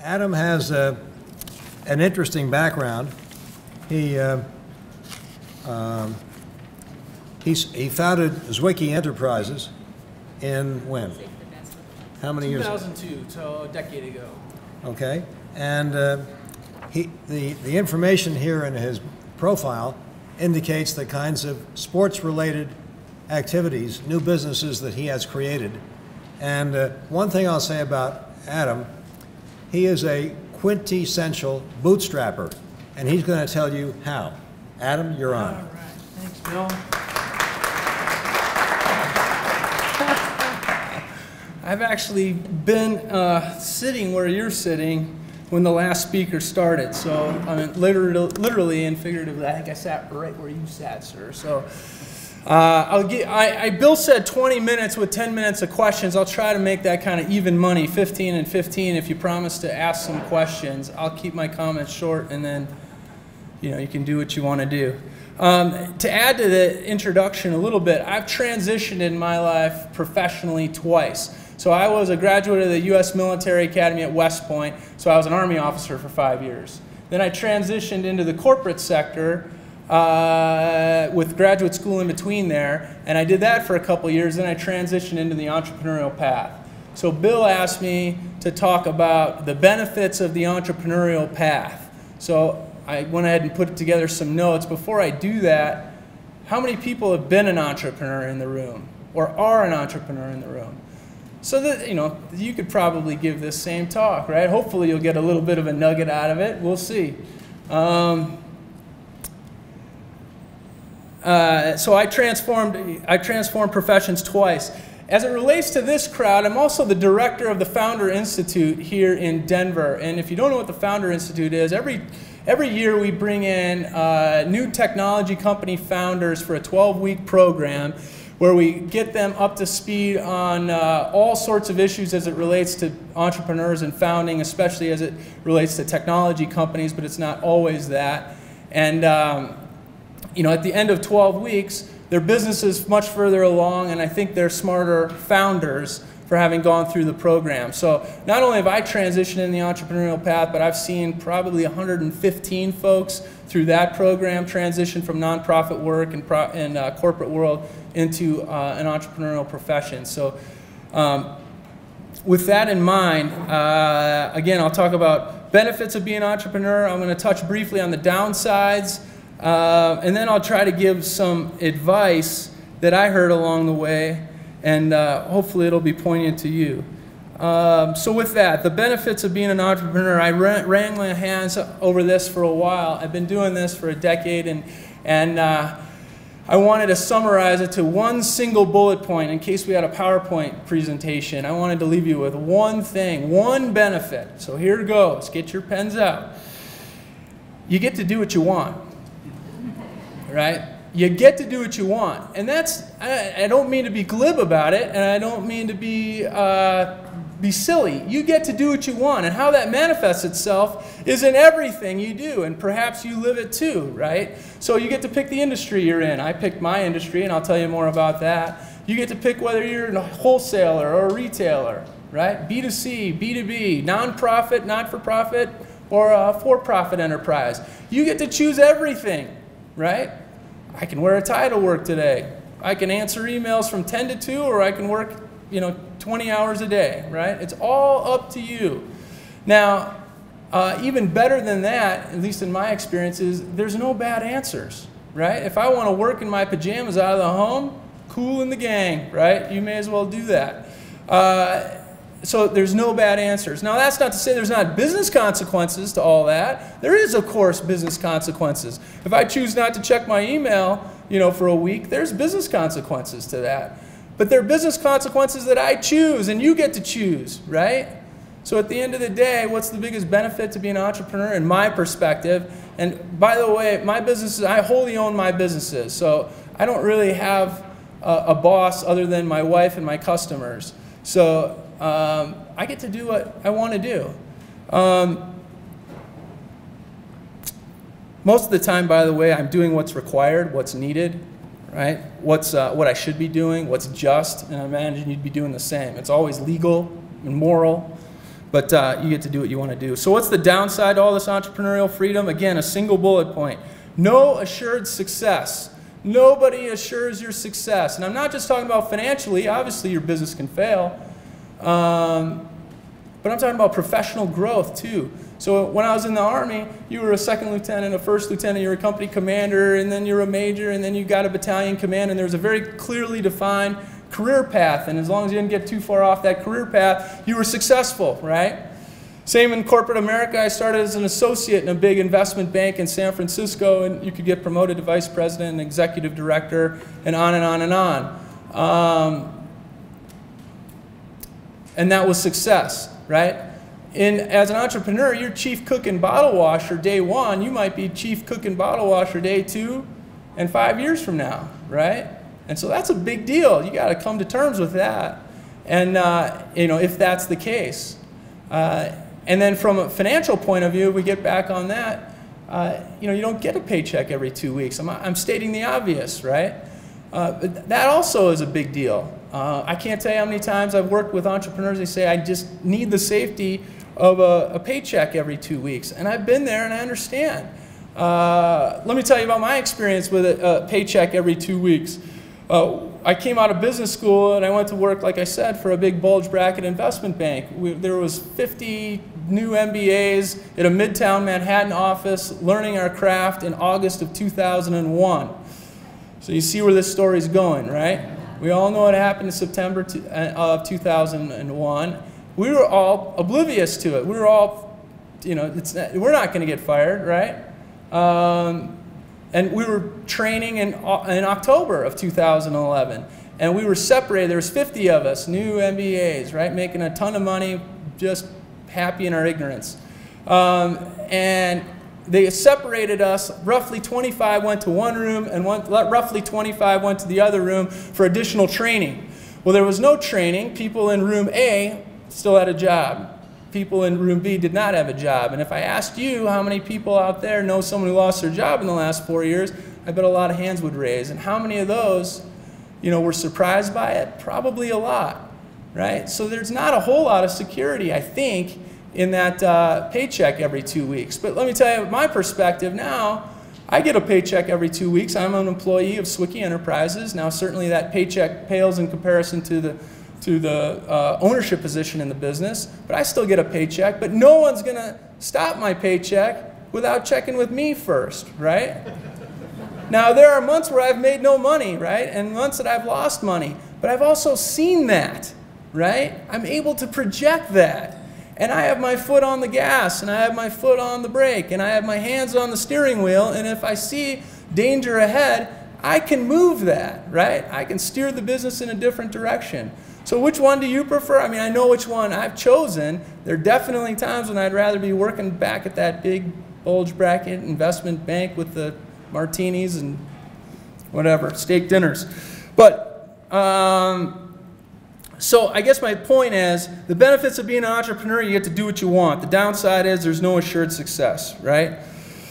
Adam has an interesting background. He founded Swiecki Enterprises in when? How many years? 2002, so a decade ago. Okay, and the information here in his profile indicates the kinds of sports-related activities, new businesses that he has created. And one thing I'll say about Adam, he is a quintessential bootstrapper, and he's going to tell you how. Adam, you're on. All right, thanks, Bill. I've actually been sitting where you're sitting when the last speaker started. So I mean, literally and figuratively, I think I sat right where you sat, sir. So Bill said 20 minutes with 10 minutes of questions. I'll try to make that kind of even money, 15 and 15. If you promise to ask some questions, I'll keep my comments short, and then you can do what you want to do. To add to the introduction a little bit, I've transitioned in my life professionally twice. So I was a graduate of the U.S. Military Academy at West Point, so I was an Army officer for 5 years. Then I transitioned into the corporate sector with graduate school in between there, and I did that for a couple years. Then I transitioned into the entrepreneurial path. So Bill asked me to talk about the benefits of the entrepreneurial path. So I went ahead and put together some notes. Before I do that, how many people have been an entrepreneur in the room or are an entrepreneur in the room? So that, you could probably give this same talk, right? Hopefully you'll get a little bit of a nugget out of it. We'll see. So I transformed professions twice. As it relates to this crowd, I'm also the director of the Founder Institute here in Denver. And if you don't know what the Founder Institute is, every year we bring in new technology company founders for a 12-week program where we get them up to speed on all sorts of issues as it relates to entrepreneurs and founding, especially as it relates to technology companies, but it's not always that. And at the end of 12 weeks, their business is much further along, and I think they're smarter founders for having gone through the program. So not only have I transitioned in the entrepreneurial path, but I've seen probably 115 folks through that program transition from nonprofit work and corporate world into an entrepreneurial profession. So with that in mind, again, I'll talk about benefits of being an entrepreneur. I'm going to touch briefly on the downsides, and then I'll try to give some advice that I heard along the way, and hopefully it'll be poignant to you. So with that, the benefits of being an entrepreneur, I rang my hands over this for a while. I've been doing this for a decade, and I wanted to summarize it to one single bullet point in case we had a PowerPoint presentation. I wanted to leave you with one thing, one benefit. So here it goes. Get your pens out. You get to do what you want, right? You get to do what you want. And that's, I don't mean to be glib about it, and I don't mean to be silly. You get to do what you want, and how that manifests itself is in everything you do, and perhaps you live it too, right? So you get to pick the industry you're in. I picked my industry, and I'll tell you more about that. You get to pick whether you're a wholesaler or a retailer, right? B2C, B2B, nonprofit, not-for-profit, or a for-profit enterprise. You get to choose everything, right? I can wear a tie to work today. I can answer emails from 10 to 2, or I can work 20 hours a day, right? It's all up to you. Now, even better than that, at least in my experience, is there's no bad answers, right? If I want to work in my pajamas out of the home, cool in the gang, right? You may as well do that. So there's no bad answers. Now, that's not to say there's not business consequences to all that. There is, of course, business consequences. If I choose not to check my email, for a week, there's business consequences to that. But they're business consequences that I choose, and you get to choose, right? So at the end of the day, what's the biggest benefit to being an entrepreneur in my perspective? And by the way, my businesses, I wholly own my businesses. So I don't really have a boss other than my wife and my customers. So I get to do what I want to do. Most of the time, by the way, I'm doing what's required, what's needed, right? What I should be doing, what's just, and I imagine you'd be doing the same. It's always legal and moral, but you get to do what you want to do. So what's the downside to all this entrepreneurial freedom? Again, a single bullet point. No assured success. Nobody assures your success. And I'm not just talking about financially. Obviously, your business can fail. But I'm talking about professional growth, too. So when I was in the Army, you were a second lieutenant, a first lieutenant, you were a company commander, and then you're a major, and then you got a battalion command, and there was a very clearly defined career path. And as long as you didn't get too far off that career path, you were successful, right? Same in corporate America. I started as an associate in a big investment bank in San Francisco, and you could get promoted to vice president and executive director, and on and on and on. And that was success, right? As an entrepreneur, you're chief cook and bottle washer day one. You might be chief cook and bottle washer day 2 and 5 years from now, right? And so that's a big deal. You got to come to terms with that, and you know, if that's the case. And then from a financial point of view, if we get back on that, you know, you don't get a paycheck every 2 weeks. I'm stating the obvious, right? But that also is a big deal. I can't tell you how many times I've worked with entrepreneurs. They say, I just need the safety of a paycheck every 2 weeks. And I've been there and I understand. Let me tell you about my experience with a paycheck every 2 weeks. I came out of business school and I went to work, like I said, for a big bulge bracket investment bank. There was 50 new MBAs at a Midtown Manhattan office learning our craft in August of 2001. So you see where this story's going, right? We all know what happened in September of 2001. We were all oblivious to it. We were all, you know, we're not going to get fired, right? And we were training in October of 2011. And we were separated. There was 50 of us, new MBAs, right? Making a ton of money, just happy in our ignorance. And they separated us. Roughly 25 went to one room, and roughly 25 went to the other room for additional training. Well, there was no training. People in room A still had a job. People in room B did not have a job. And if I asked you how many people out there know someone who lost their job in the last 4 years, I bet a lot of hands would raise. And how many of those, you know, were surprised by it? Probably a lot, right? So there's not a whole lot of security, I think, in that paycheck every 2 weeks. But let me tell you my perspective now. I get a paycheck every 2 weeks. I'm an employee of Swiecki Enterprises. Now, certainly that paycheck pales in comparison to the ownership position in the business, but I still get a paycheck. But no one's going to stop my paycheck without checking with me first, right? Now, there are months where I've made no money, right, and months that I've lost money, but I've also seen that, right? I'm able to project that, and I have my foot on the gas, and I have my foot on the brake, and I have my hands on the steering wheel, and if I see danger ahead, I can move that, right? I can steer the business in a different direction. So which one do you prefer? I mean, I know which one I've chosen. There are definitely times when I'd rather be working back at that big bulge bracket investment bank with the martinis and whatever, steak dinners. But, so I guess my point is, the benefits of being an entrepreneur, you get to do what you want. The downside is there's no assured success, right?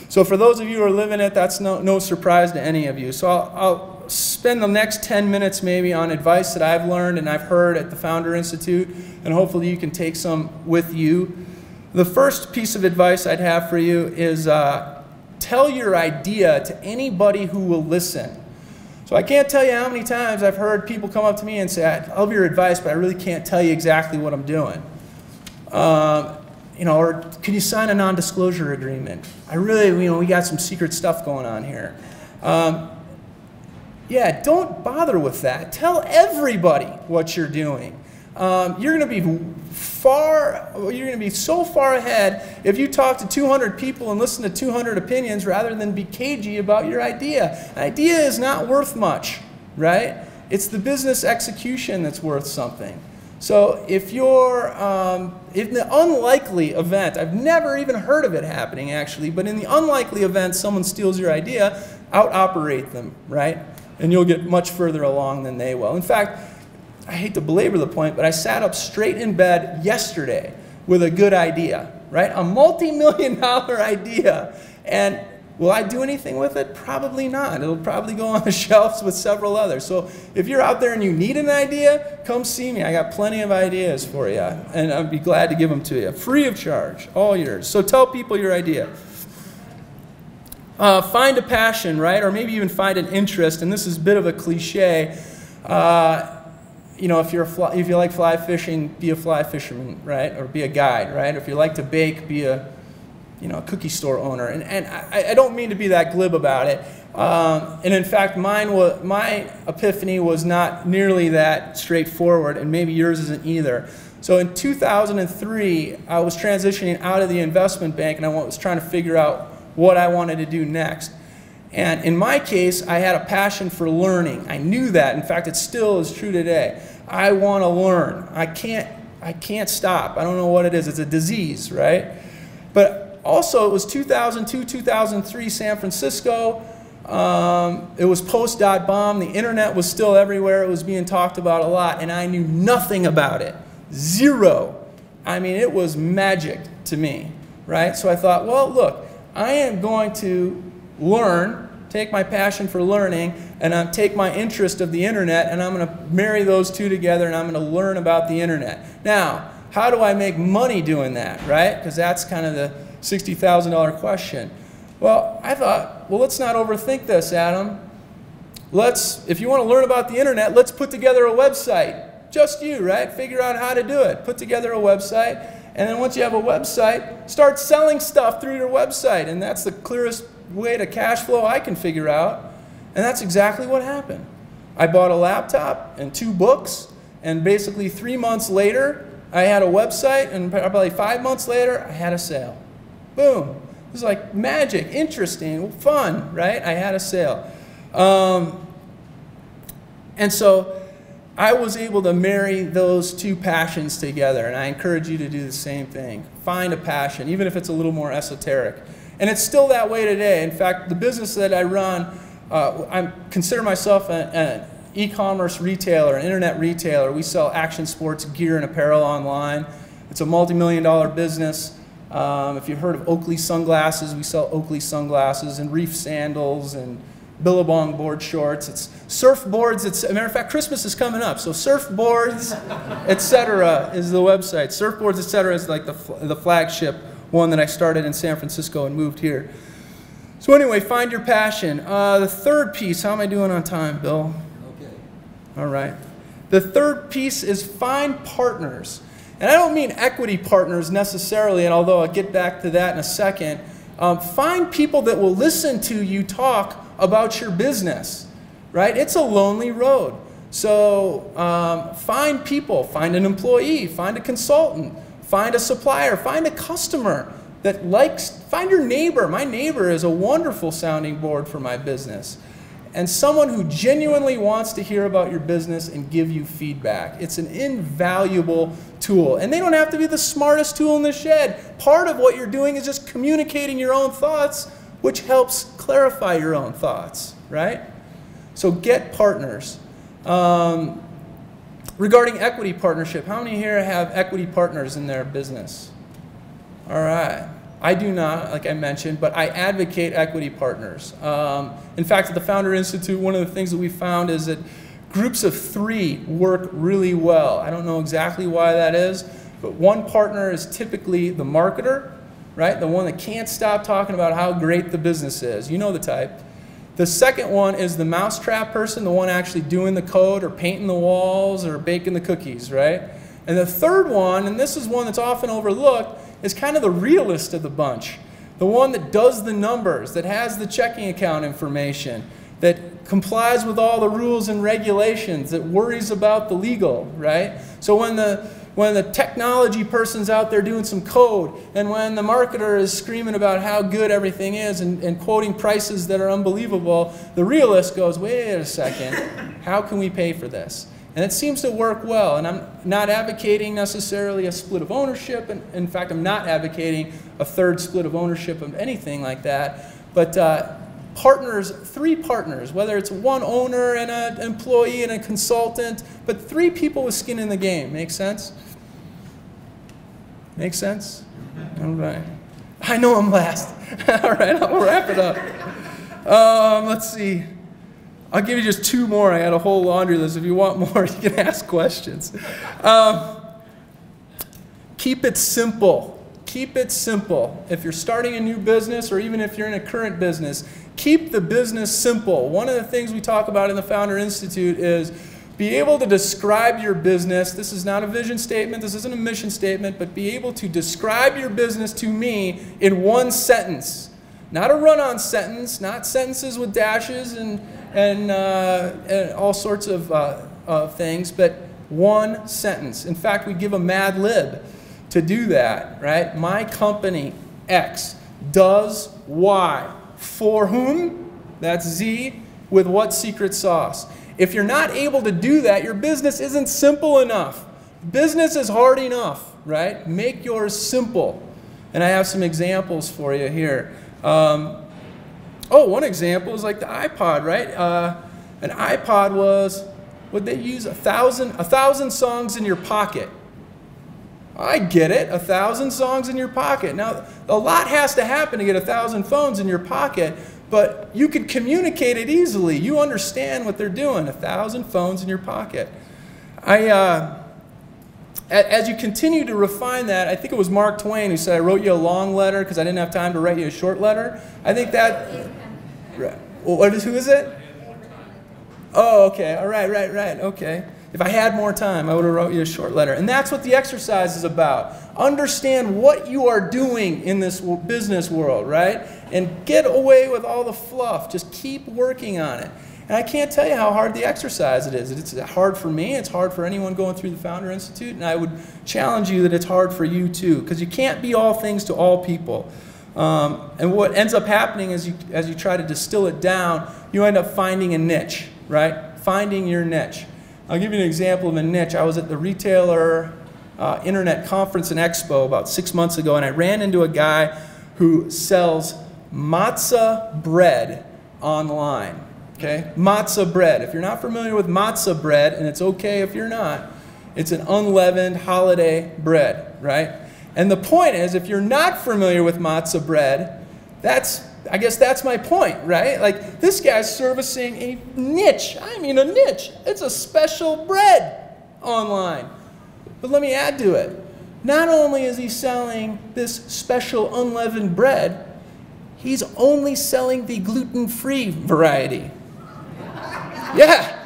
So for those of you who are living it, that's no surprise to any of you. So I'll spend the next 10 minutes maybe on advice that I've learned and I've heard at the Founder Institute, and hopefully you can take some with you. The first piece of advice I'd have for you is tell your idea to anybody who will listen. So I can't tell you how many times I've heard people come up to me and say, I love your advice, but I really can't tell you exactly what I'm doing. You know, or can you sign a non-disclosure agreement? I really, you know, we got some secret stuff going on here. Yeah, don't bother with that. Tell everybody what you're doing. You're going to be so far ahead if you talk to 200 people and listen to 200 opinions rather than be cagey about your idea. An idea is not worth much, right? It's the business execution that's worth something. So if you're in the unlikely event, I've never even heard of it happening actually, but in the unlikely event someone steals your idea, out-operate them, right? And you'll get much further along than they will. In fact, I hate to belabor the point, but I sat up straight in bed yesterday with a good idea, right? A multi-million-dollar idea. And Will I do anything with it? Probably not. It'll probably go on the shelves with several others. So if you're out there and you need an idea, come see me. I got plenty of ideas for you, and I'd be glad to give them to you. Free of charge, all yours. So tell people your idea. Find a passion, right? Or maybe even find an interest, and this is a bit of a cliche. You know, if you like fly fishing, be a fly fisherman, right? Or be a guide, right? If you like to bake, be a cookie store owner. And I don't mean to be that glib about it. And in fact, my epiphany was not nearly that straightforward, and maybe yours isn't either. So in 2003, I was transitioning out of the investment bank, and I was trying to figure out what I wanted to do next. And in my case, I had a passion for learning. I knew that. In fact, it still is true today. I want to learn. I can't stop. I don't know what it is. It's a disease, right? But also, it was 2002, 2003, San Francisco. It was post-dot-bomb. The internet was still everywhere. It was being talked about a lot, and I knew nothing about it. Zero. I mean, it was magic to me, right? So I thought, well, look, I am going to learn, take my passion for learning, and take my interest of the internet, and I'm going to marry those two together, and I'm going to learn about the internet. Now, how do I make money doing that, right? Because that's kind of the $60,000 question. Well, I thought, well, let's not overthink this, Adam. If you want to learn about the internet, let's put together a website. Just you, right? Figure out how to do it. Put together a website, and then once you have a website, start selling stuff through your website, and that's the clearest way to cash flow I can figure out. And that's exactly what happened. I bought a laptop and 2 books, and basically 3 months later, I had a website, and probably 5 months later, I had a sale. Boom. It was like magic, interesting, fun, right? I had a sale. And so I was able to marry those 2 passions together, and I encourage you to do the same thing. Find a passion, even if it's a little more esoteric. And it's still that way today. In fact, the business that I run, I consider myself an e-commerce retailer, an internet retailer. We sell action sports gear and apparel online. It's a multi-million-dollar business. If you've heard of Oakley sunglasses, we sell Oakley sunglasses and reef sandals and Billabong board shorts. It's surfboards. As a matter of fact, Christmas is coming up, so surfboards, etc. is the website. Surfboards, etc. is like the flagship one that I started in San Francisco and moved here. So anyway, find your passion. The third piece, how am I doing on time, Bill? Okay. All right. The third piece is find partners. And I don't mean equity partners necessarily, and although I'll get back to that in a second, find people that will listen to you talk about your business, right? It's a lonely road. So find people, find an employee, find a consultant, find a supplier, find a customer that find your neighbor. My neighbor is a wonderful sounding board for my business. And someone who genuinely wants to hear about your business and give you feedback. It's an invaluable tool. And they don't have to be the smartest tool in the shed. Part of what you're doing is just communicating your own thoughts, which helps clarify your own thoughts, right? So get partners. Regarding equity partnership, how many here have equity partners in their business? All right. I do not, like I mentioned, but I advocate equity partners. In fact, at the Founder Institute, one of the things that we found is that groups of 3 work really well. I don't know exactly why that is, but one partner is typically the marketer, right? The one that can't stop talking about how great the business is. You know the type. The second one is the mousetrap person, the one actually doing the code or painting the walls or baking the cookies, right? And the third one, and this is one that's often overlooked, is kind of the realist of the bunch. The one that does the numbers, that has the checking account information, that complies with all the rules and regulations, that worries about the legal, right? So when the technology person's out there doing some code, and when the marketer is screaming about how good everything is and quoting prices that are unbelievable, the realist goes, wait a second, how can we pay for this? And it seems to work well, and I'm not advocating necessarily a split of ownership, and in fact, I'm not advocating a third split of ownership of anything like that, but partners, 3 partners, whether it's one owner and an employee and a consultant, but 3 people with skin in the game. Make sense? Make sense? All right. I know I'm last. All right, I'll wrap it up. Let's see. I'll give you just 2 more. I got a whole laundry list. If you want more, you can ask questions. Keep it simple. Keep it simple. If you're starting a new business, or even if you're in a current business, keep the business simple. One of the things we talk about in the Founder Institute is be able to describe your business. This is not a vision statement, this isn't a mission statement, but be able to describe your business to me in 1 sentence. Not a run-on sentence, not sentences with dashes and all sorts of things, but 1 sentence. In fact, we give a Mad Lib to do that, right? My company X does Y. For whom? That's Z. With what secret sauce? If you're not able to do that, your business isn't simple enough. Business is hard enough, right? Make yours simple. And I have some examples for you here. One example is like the iPod, right? An iPod was, would they use 1,000 songs in your pocket? I get it, 1,000 songs in your pocket. Now, a lot has to happen to get 1,000 phones in your pocket, but you could communicate it easily. You understand what they're doing, 1,000 phones in your pocket. As you continue to refine that, I think it was Mark Twain who said, I wrote you a long letter because I didn't have time to write you a short letter. I think that, who is it? Oh, okay, all right, okay. If I had more time, I would have wrote you a short letter. And that's what the exercise is about. Understand what you are doing in this business world, right? And get away with all the fluff. Just keep working on it. And I can't tell you how hard the exercise it is. It's hard for me. It's hard for anyone going through the Founder Institute. And I would challenge you that it's hard for you too, because you can't be all things to all people. And what ends up happening is as you try to distill it down, you end up finding a niche, right? Finding your niche. I'll give you an example of a niche. I was at the Retailer Internet Conference and Expo about 6 months ago, and I ran into a guy who sells matzah bread online. Okay? Matzah bread. If you're not familiar with matzah bread, and it's okay if you're not, it's an unleavened holiday bread, right? And the point is, if you're not familiar with matzah bread, I guess that's my point, right? Like, this guy's servicing a niche. I mean, a niche. It's a special bread online. But let me add to it. Not only is he selling this special unleavened bread, he's only selling the gluten-free variety. Yeah.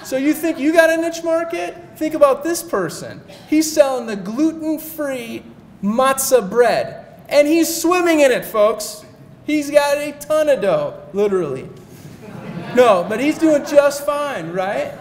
So you think you got a niche market? Think about this person. He's selling the gluten-free matzah bread. And he's swimming in it, folks. He's got a ton of dough, literally. No, but he's doing just fine, right?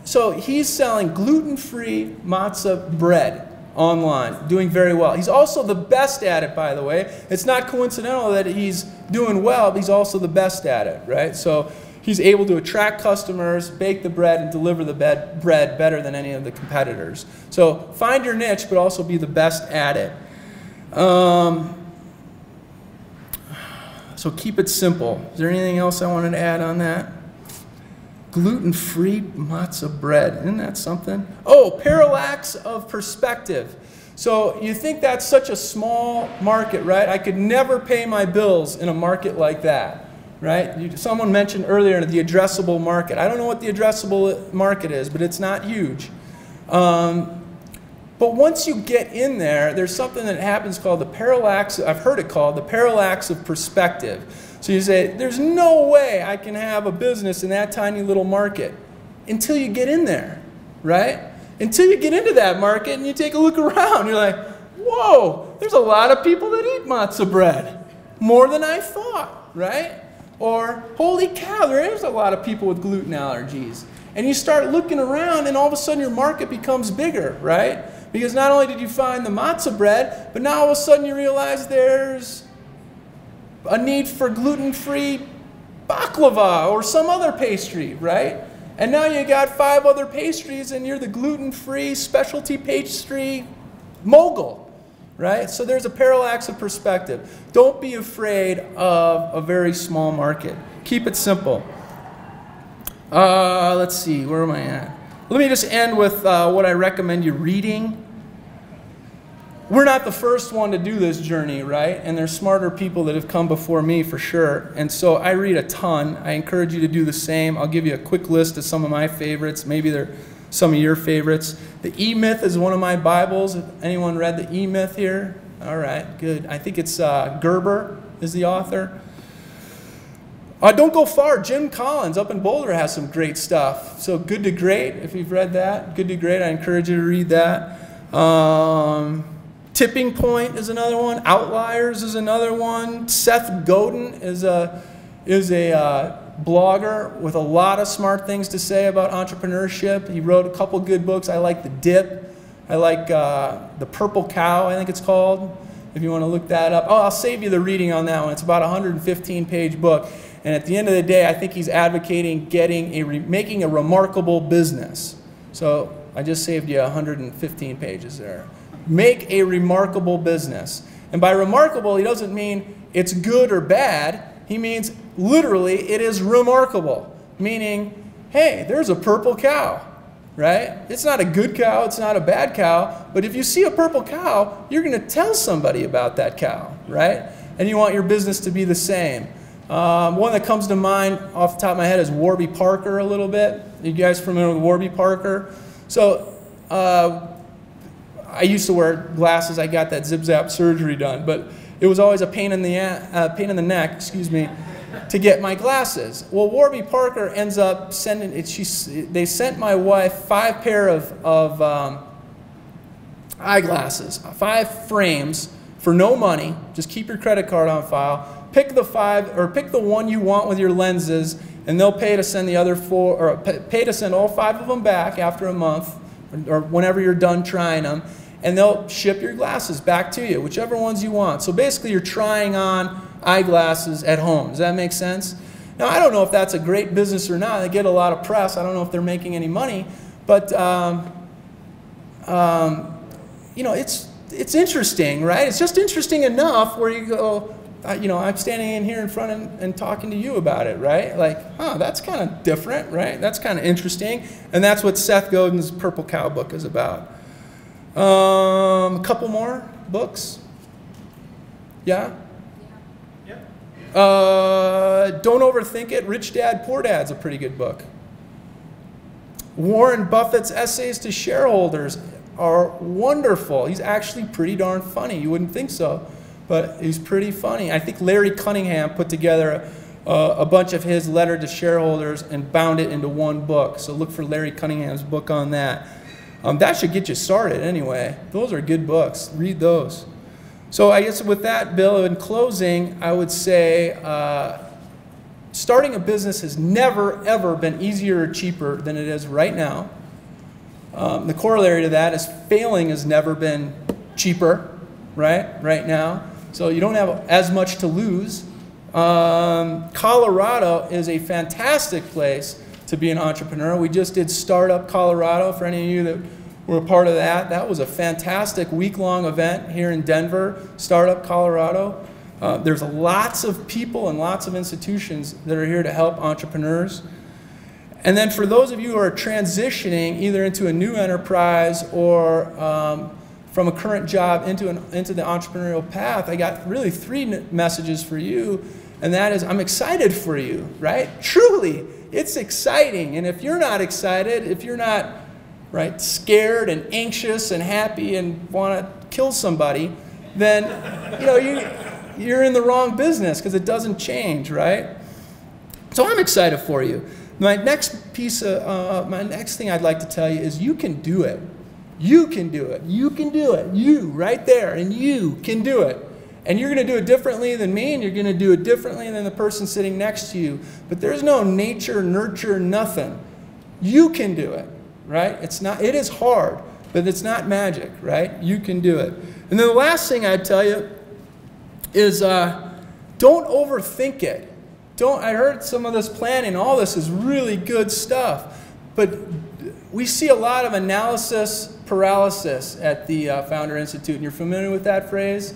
So he's selling gluten-free matzah bread online, doing very well. He's also the best at it, by the way. It's not coincidental that he's doing well, but he's also the best at it, right? So he's able to attract customers, bake the bread, and deliver the bread better than any of the competitors. So find your niche, but also be the best at it. So keep it simple. Is there anything else I wanted to add on that? Gluten-free matzah bread. Isn't that something? Oh, parallax of perspective. So you think that's such a small market, right? I could never pay my bills in a market like that, right? Someone mentioned earlier the addressable market. I don't know what the addressable market is, but it's not huge. But once you get in there, there's something that happens called the parallax, I've heard it called the parallax of perspective. So you say, there's no way I can have a business in that tiny little market until you get in there, right? Until you get into that market and you take a look around, you're like, whoa, there's a lot of people that eat matzah bread, more than I thought, right? Or, holy cow, there's a lot of people with gluten allergies. And you start looking around and all of a sudden your market becomes bigger, right? Because not only did you find the matzah bread, but now all of a sudden you realize there's a need for gluten-free baklava or some other pastry, right? And now you got 5 other pastries and you're the gluten-free specialty pastry mogul, right? So there's a parallax of perspective. Don't be afraid of a very small market. Keep it simple. Let's see, where am I at? Let me just end with what I recommend you reading. we're not the first one to do this journey, right? And there's smarter people that have come before me for sure. And so I read a ton. I encourage you to do the same. I'll give you a quick list of some of my favorites. Maybe they're some of your favorites. The E-Myth is one of my Bibles. If anyone read the E-Myth here? All right, good. I think it's Gerber is the author. Don't go far. Jim Collins up in Boulder has some great stuff. So Good to Great, if you've read that. Good to Great, I encourage you to read that. Tipping Point is another one. Outliers is another one. Seth Godin is a blogger with a lot of smart things to say about entrepreneurship. He wrote a couple good books. I like The Dip. I like The Purple Cow, I think it's called, if you want to look that up. Oh, I'll save you the reading on that one. It's about a 115-page book. And at the end of the day, I think he's advocating making a remarkable business. So I just saved you 115 pages there. Make a remarkable business. And by remarkable, he doesn't mean it's good or bad. He means literally it is remarkable, meaning, hey, there's a purple cow, right? It's not a good cow, it's not a bad cow, but if you see a purple cow, you're going to tell somebody about that cow, right? And you want your business to be the same. One that comes to mind off the top of my head is Warby Parker a little bit. You guys familiar with Warby Parker? So I used to wear glasses. I got that zip-zap surgery done, but it was always a pain in the neck, excuse me, to get my glasses. Well, Warby Parker ends up sending it. They sent my wife 5 pair of eyeglasses, 5 frames for no money. Just keep your credit card on file. Pick the 5 or pick the one you want with your lenses, and they'll pay to send the other 4 or pay to send all 5 of them back after a month or whenever you're done trying them. And they'll ship your glasses back to you, whichever ones you want. So basically, you're trying on eyeglasses at home. Does that make sense? Now, I don't know if that's a great business or not. They get a lot of press. I don't know if they're making any money. But, you know, it's interesting, right? It's just interesting enough where you go, you know, I'm standing in here in front and talking to you about it, right? Like, huh, that's kind of different, right? That's kind of interesting. And that's what Seth Godin's Purple Cow book is about. A couple more books. Yeah? Yeah. Don't Overthink It. Rich Dad, Poor Dad's a pretty good book. Warren Buffett's Essays to Shareholders are wonderful. He's actually pretty darn funny. You wouldn't think so, but he's pretty funny. I think Larry Cunningham put together a bunch of his letter to shareholders and bound it into one book. So look for Larry Cunningham's book on that. That should get you started anyway. Those are good books. Read those. So I guess with that, Bill, in closing, I would say starting a business has never, ever been easier or cheaper than it is right now. The corollary to that is failing has never been cheaper, right now. So you don't have as much to lose. Colorado is a fantastic place to be an entrepreneur. We just did Startup Colorado. For any of you that were a part of that, that was a fantastic week-long event here in Denver, Startup Colorado. There's lots of people and lots of institutions that are here to help entrepreneurs. And then for those of you who are transitioning either into a new enterprise or from a current job into the entrepreneurial path, I got really 3 messages for you. And that is, I'm excited for you, right? Truly, it's exciting. And if you're not excited, if you're not, right, scared and anxious and happy and want to kill somebody, then, you know, you're in the wrong business because it doesn't change, right? So I'm excited for you. My next thing I'd like to tell you is you can do it. You can do it. You can do it. You, right there, and you can do it. And you're going to do it differently than me, and you're going to do it differently than the person sitting next to you. But there's no nature, nurture, nothing. You can do it, right? It is hard, but it's not magic, right? You can do it. And then the last thing I'd tell you is don't overthink it. I heard some of this planning, all this is really good stuff. But we see a lot of analysis paralysis at the Founder Institute, and you're familiar with that phrase?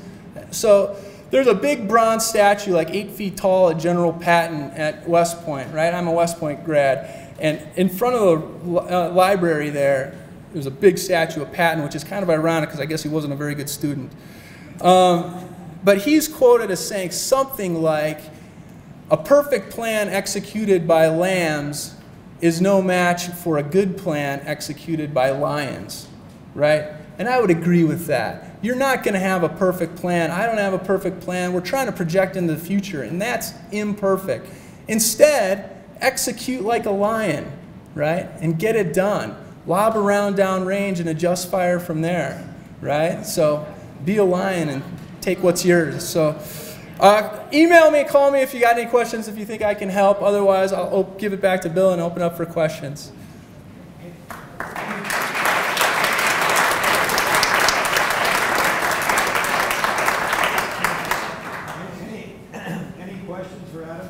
So there's a big bronze statue, like 8 feet tall, at General Patton at West Point, right? I'm a West Point grad. And in front of the library there, was a big statue of Patton, which is kind of ironic because I guess he wasn't a very good student. But he's quoted as saying something like, "A perfect plan executed by lambs is no match for a good plan executed by lions," right? And I would agree with that. You're not going to have a perfect plan. I don't have a perfect plan. We're trying to project into the future, and that's imperfect. Instead, execute like a lion, right? And get it done. Lob around downrange and adjust fire from there, right? So be a lion and take what's yours. So email me, call me if you got any questions, if you think I can help. Otherwise, I'll give it back to Bill and open up for questions. Any questions for Adam?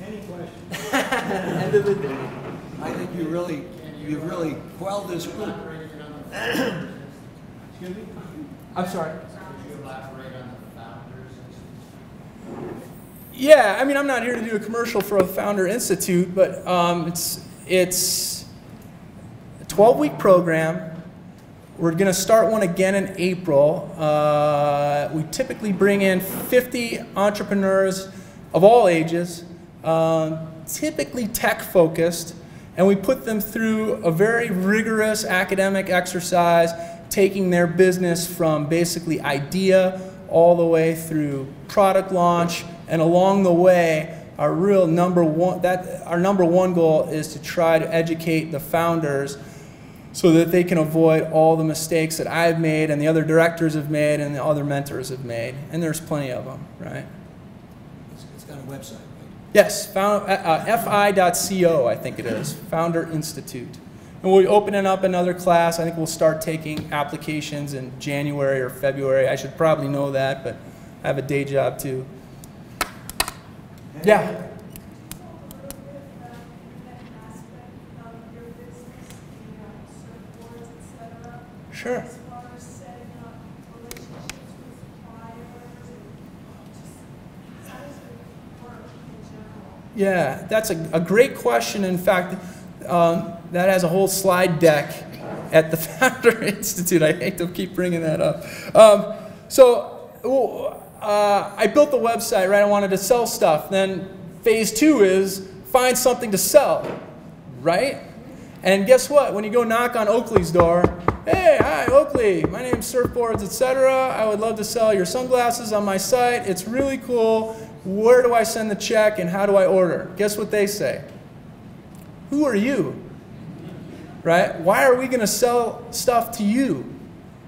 Any questions? End of the day, I think you've really quelled this group. Excuse me? I'm sorry. Could you elaborate on the Founders Institute? Yeah, I mean, I'm not here to do a commercial for a Founder Institute, but it's a 12-week program. We're going to start one again in April. We typically bring in 50 entrepreneurs of all ages, typically tech-focused, and we put them through a very rigorous academic exercise, taking their business from basically idea all the way through product launch, and along the way, our number one goal is to try to educate the founders so that they can avoid all the mistakes that I've made and the other directors have made and the other mentors have made. And there's plenty of them, right? It's got a website, right? Yes, fi.co, I think it is, Founder Institute. And we'll be opening up another class. I think we'll start taking applications in January or February. I should probably know that, but I have a day job too. Yeah. Sure. As far as setting up relationships with suppliers and just how does it work in general? Yeah, that's a great question. In fact, that has a whole slide deck at the Founder Institute. I hate to keep bringing that up. I built the website, right? I wanted to sell stuff. Then phase 2 is find something to sell, right? And guess what? When you go knock on Oakley's door, "Hey, hi, Oakley. My name's Surfboards, etc. I would love to sell your sunglasses on my site. It's really cool. Where do I send the check and how do I order?" Guess what they say? "Who are you?" Right? "Why are we going to sell stuff to you?"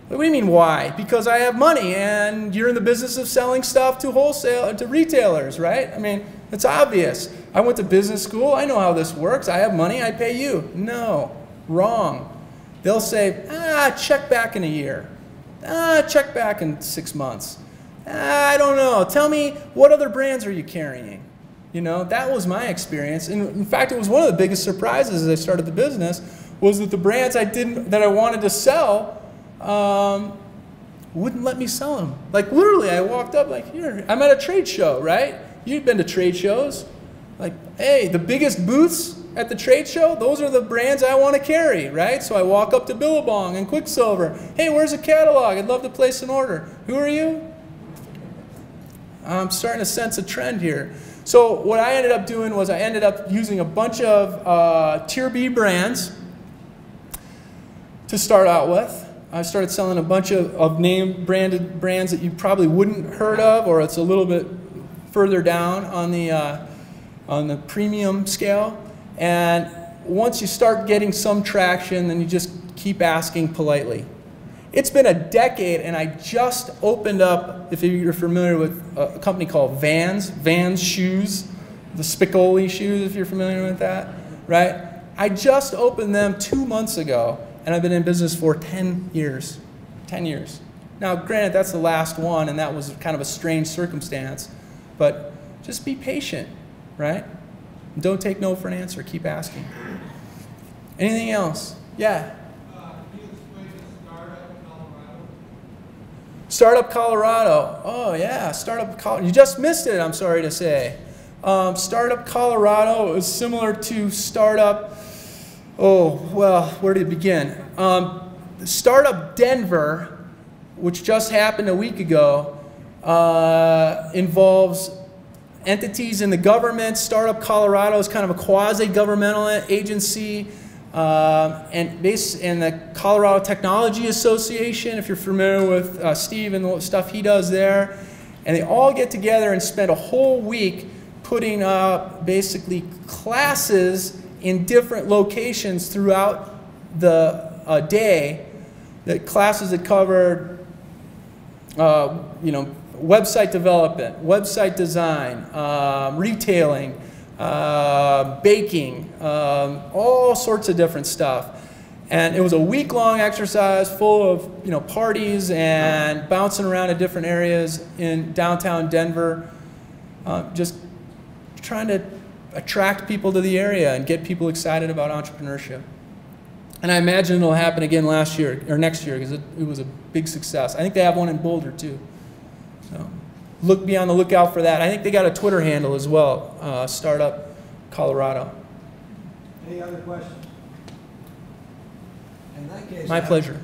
What do you mean why? "Because I have money and you're in the business of selling stuff to retailers," right? I mean, it's obvious. I went to business school. I know how this works. I have money. I pay you. No, wrong. They'll say, check back in a year. Check back in 6 months. I don't know. Tell me, what other brands are you carrying? You know, that was my experience. And in fact, it was one of the biggest surprises as I started the business was that the brands that I wanted to sell wouldn't let me sell them. Like literally, I walked up like, "Here, I'm at a trade show," right? You've been to trade shows. Like, "Hey, the biggest booths at the trade show, those are the brands I want to carry," right? So I walk up to Billabong and Quicksilver. "Hey, where's a catalog? I'd love to place an order." "Who are you?" I'm starting to sense a trend here. So what I ended up doing was I ended up using a bunch of Tier B brands to start out with. I started selling a bunch of name-branded brands that you probably wouldn't heard of, or it's a little bit further down on the premium scale. And once you start getting some traction, then you just keep asking politely. It's been a decade, and I just opened up, if you're familiar with a company called Vans Shoes, the Spicoli shoes, if you're familiar with that, right? I just opened them 2 months ago, and I've been in business for 10 years. 10 years. Now, granted, that's the last one, and that was kind of a strange circumstance, but just be patient, right? Don't take no for an answer. Keep asking. Anything else? Yeah? Can you explain the Startup Colorado. Oh, yeah, Startup Colorado. You just missed it, I'm sorry to say. Startup Colorado is similar to Startup Oh, well, where to begin? Startup Denver, which just happened a week ago, involves entities in the government. Startup Colorado is kind of a quasi-governmental agency, and the Colorado Technology Association, if you're familiar with Steve and the stuff he does there. And they all get together and spend a whole week putting up basically classes in different locations throughout the day. The classes that covered, website development, website design, retailing, baking, all sorts of different stuff. And it was a week-long exercise full of parties and bouncing around in different areas in downtown Denver, just trying to attract people to the area and get people excited about entrepreneurship. And I imagine it'll happen again next year because it was a big success. I think they have one in Boulder too. So be on the lookout for that. I think they got a Twitter handle as well, Startup Colorado. Any other questions? In that case, My pleasure.